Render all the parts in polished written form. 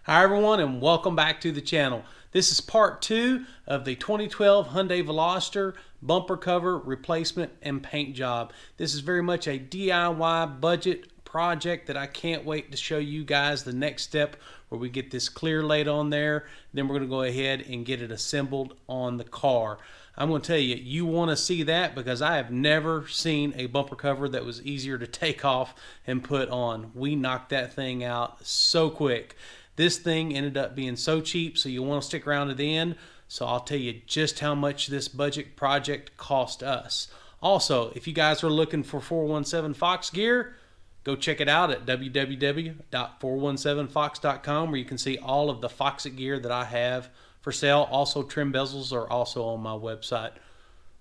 Hi everyone, and welcome back to the channel. This is part 2 of the 2012 Hyundai Veloster bumper cover replacement and paint job. This is very much a DIY budget project that I can't wait to show you guys the next step where we get this clear laid on there. Then we're going to go ahead and get it assembled on the car. I'm going to tell you, you want to see that because I have never seen a bumper cover that was easier to take off and put on. We knocked that thing out so quick. This thing ended up being so cheap, so you'll want to stick around to the end. So I'll tell you just how much this budget project cost us. Also, if you guys are looking for 417 Fox gear, go check it out at www.417fox.com, where you can see all of the Foxit gear that I have for sale. Also, trim bezels are also on my website.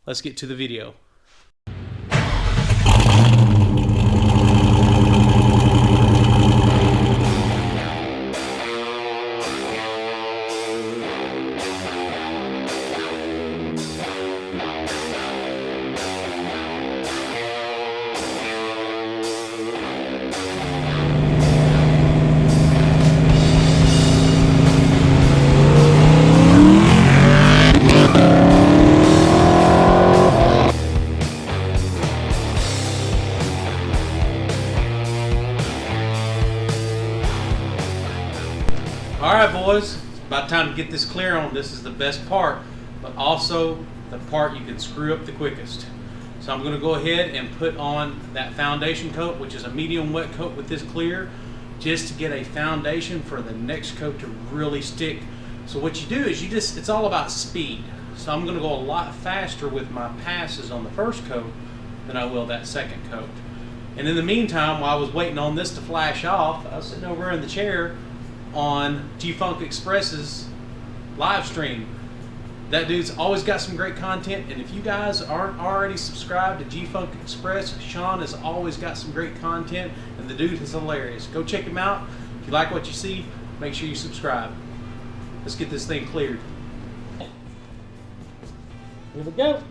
Let's get to the video. Alright boys, it's about time to get this clear on. This is the best part, but also the part you can screw up the quickest. So I'm going to go ahead and put on that foundation coat, which is a medium wet coat with this clear, just to get a foundation for the next coat to really stick. So what you do is it's all about speed. So I'm going to go a lot faster with my passes on the first coat than I will that second coat. And in the meantime, while I was waiting on this to flash off, I was sitting over in the chair on G-Funk Express's live stream. That dude's always got some great content, and if you guys aren't already subscribed to G-Funk Express, Sean has always got some great content, and the dude is hilarious. Go check him out. If you like what you see, make sure you subscribe. Let's get this thing cleared. Here we go.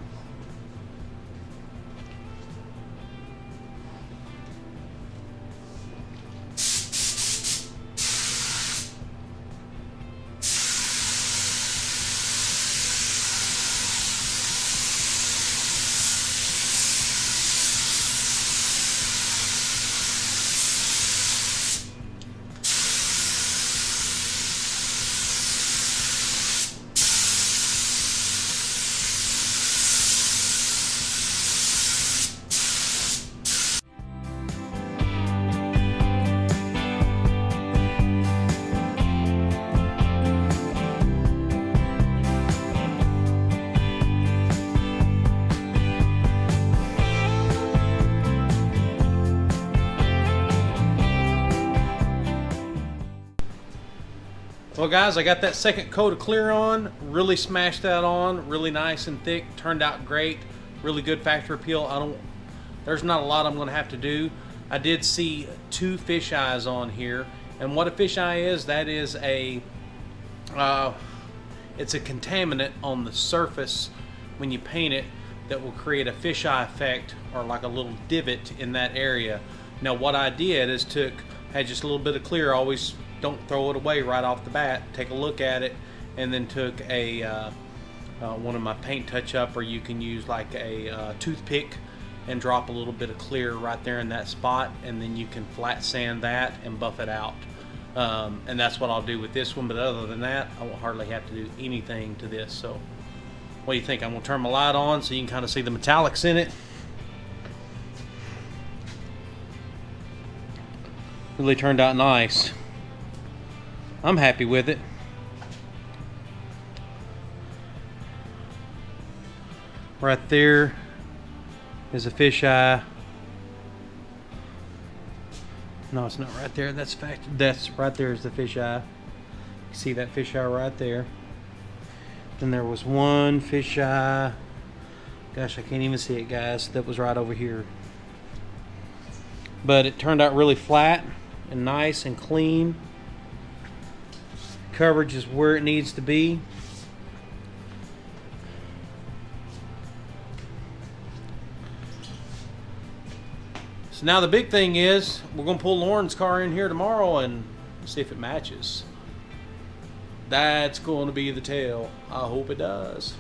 Well guys, I got that second coat of clear on, really smashed that on, really nice and thick, turned out great, really good factory appeal. There's not a lot I'm going to have to do. I did see 2 fish eyes on here, and what a fish eye is, that is it's a contaminant on the surface when you paint it that will create a fisheye effect, or like a little divot in that area. Now what I did is had just a little bit of clear. Always don't throw it away right off the bat. Take a look at it, and then took a one of my paint touch-up, or you can use like a toothpick and drop a little bit of clear right there in that spot, and then you can flat sand that and buff it out. And that's what I'll do with this one, but other than that, I won't hardly have to do anything to this. So what do you think? I'm going to turn my light on so you can kind of see the metallics in it. Really turned out nice. I'm happy with it. Right there is a fisheye. No, it's not right there. That's right there is the fisheye. You see that fisheye right there. Then there was one fisheye. Gosh, I can't even see it, guys. That was right over here. But it turned out really flat and nice and clean. Coverage is where it needs to be. So now the big thing is we're going to pull Lauren's car in here tomorrow and see if it matches. That's going to be the tale. I hope it does.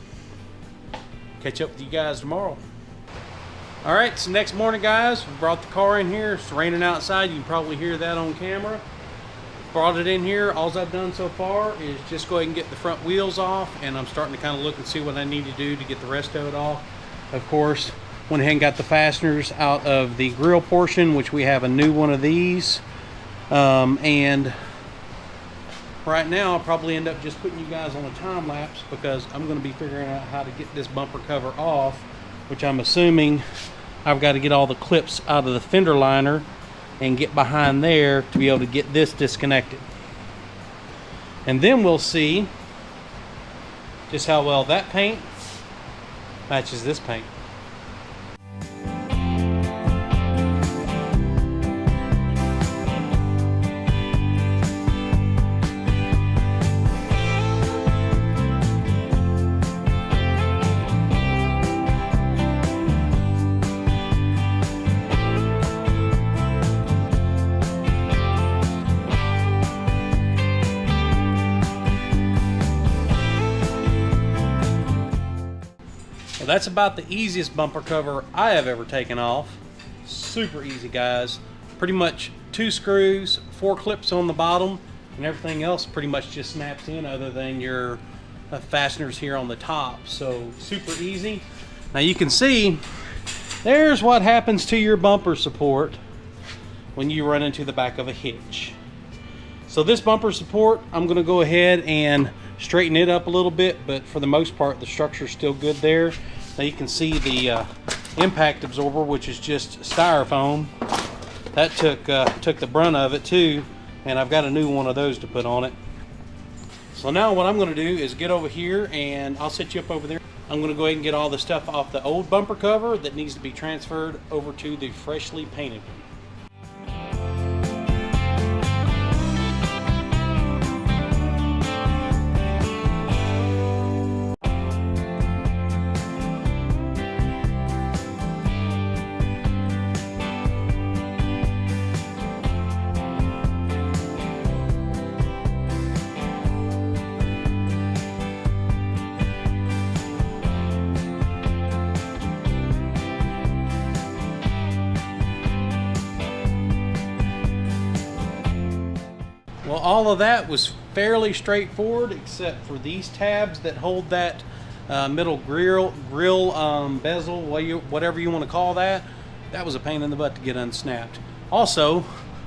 Catch up with you guys tomorrow. Alright, so next morning, guys, we brought the car in here. It's raining outside. You can probably hear that on camera. Brought it in here. All I've done so far is just go ahead and get the front wheels off, and I'm starting to kind of look and see what I need to do to get the rest of it off. Of course, went ahead and got the fasteners out of the grill portion, which we have a new one of these. And right now I'll probably end up just putting you guys on a time lapse, because I'm going to be figuring out how to get this bumper cover off, which I'm assuming I've got to get all the clips out of the fender liner and get behind there to be able to get this disconnected. And then we'll see just how well that paint matches this paint. That's about the easiest bumper cover I have ever taken off. Super easy, guys. Pretty much 2 screws, 4 clips on the bottom, and everything else pretty much just snaps in, other than your fasteners here on the top. So super easy. Now you can see there's what happens to your bumper support when you run into the back of a hitch. So this bumper support, I'm going to go ahead and straighten it up a little bit, but for the most part the structure's still good there. Now you can see the impact absorber, which is just styrofoam. That took the brunt of it too, and I've got a new one of those to put on it. So now what I'm going to do is get over here, and I'll set you up over there. I'm going to go ahead and get all the stuff off the old bumper cover that needs to be transferred over to the freshly painted one. Well, all of that was fairly straightforward, except for these tabs that hold that middle grill bezel, whatever you want to call that. That was a pain in the butt to get unsnapped. Also,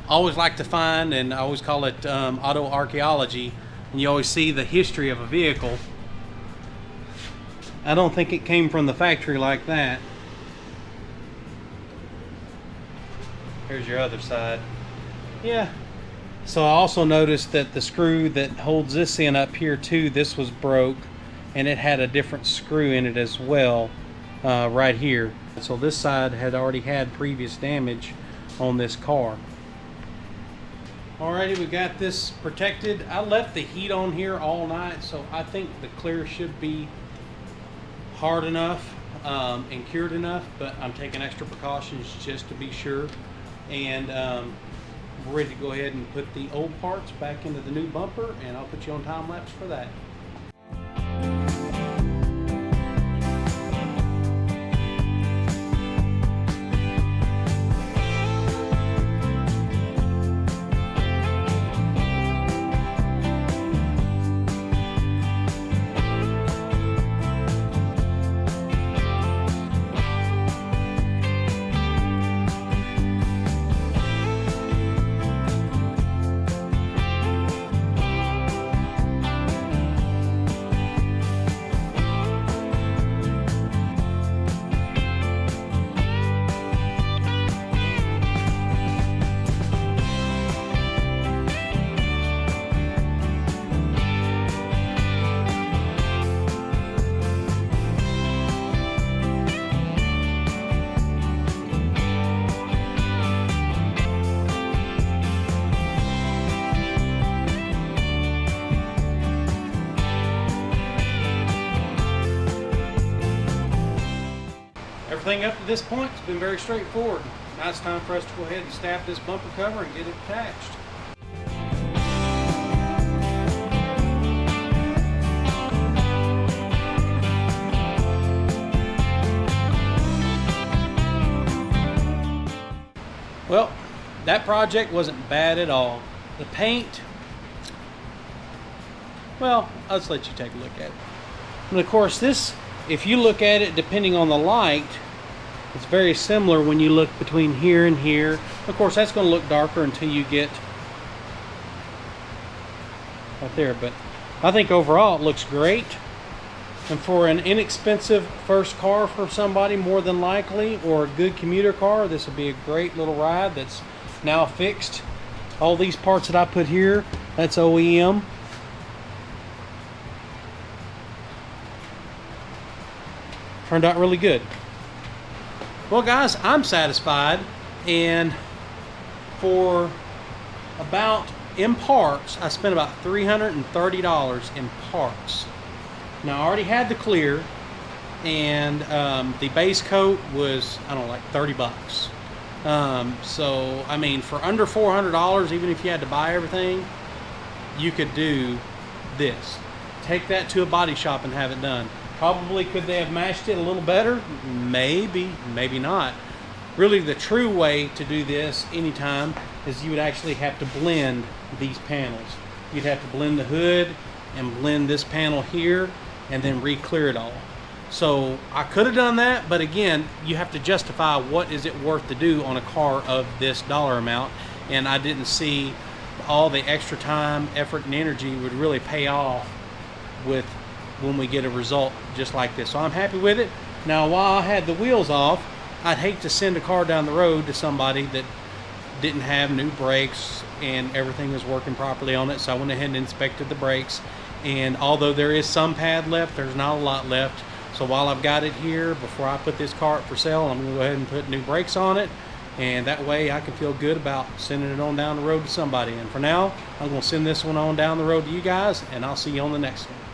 I always like to find, and I always call it auto archaeology, and you always see the history of a vehicle. I don't think it came from the factory like that. Here's your other side. Yeah. So I also noticed that the screw that holds this in up here too, this was broke, and it had a different screw in it as well, right here. So this side had already had previous damage on this car. Alrighty, we got this protected. I left the heat on here all night, so I think the clear should be hard enough and cured enough, but I'm taking extra precautions just to be sure. And we're ready to go ahead and put the old parts back into the new bumper, and I'll put you on time lapse for that. Everything up to this point has been very straightforward. Now it's time for us to go ahead and snap this bumper cover and get it attached. that project wasn't bad at all. The paint, well, let's let you take a look at it. And of course this, if you look at it depending on the light, it's very similar when you look between here and here. Of course that's going to look darker until you get right there, but I think overall it looks great. And for an inexpensive first car for somebody, more than likely, or a good commuter car, this would be a great little ride that's now fixed. All these parts that I put here, that's OEM. Turned out really good. Well guys, I'm satisfied, and for about, in parts, I spent about $330 in parts. Now I already had the clear, and the base coat was, I don't know, like 30 bucks. So I mean, for under $400, even if you had to buy everything, you could do this. Take that to a body shop and have it done. Probably could they have matched it a little better? Maybe, maybe not. Really the true way to do this anytime is you would actually have to blend these panels. You'd have to blend the hood and blend this panel here and then re-clear it all. So I could have done that, but again, you have to justify what is it worth to do on a car of this dollar amount, and I didn't see all the extra time, effort, and energy would really pay off with when we get a result just like this. So I'm happy with it. Now while I had the wheels off, I'd hate to send a car down the road to somebody that didn't have new brakes and everything was working properly on it, so I went ahead and inspected the brakes. And although there is some pad left, there's not a lot left. So while I've got it here, before I put this car up for sale, I'm going to go ahead and put new brakes on it, and that way I can feel good about sending it on down the road to somebody. And for now, I'm going to send this one on down the road to you guys, and I'll see you on the next one.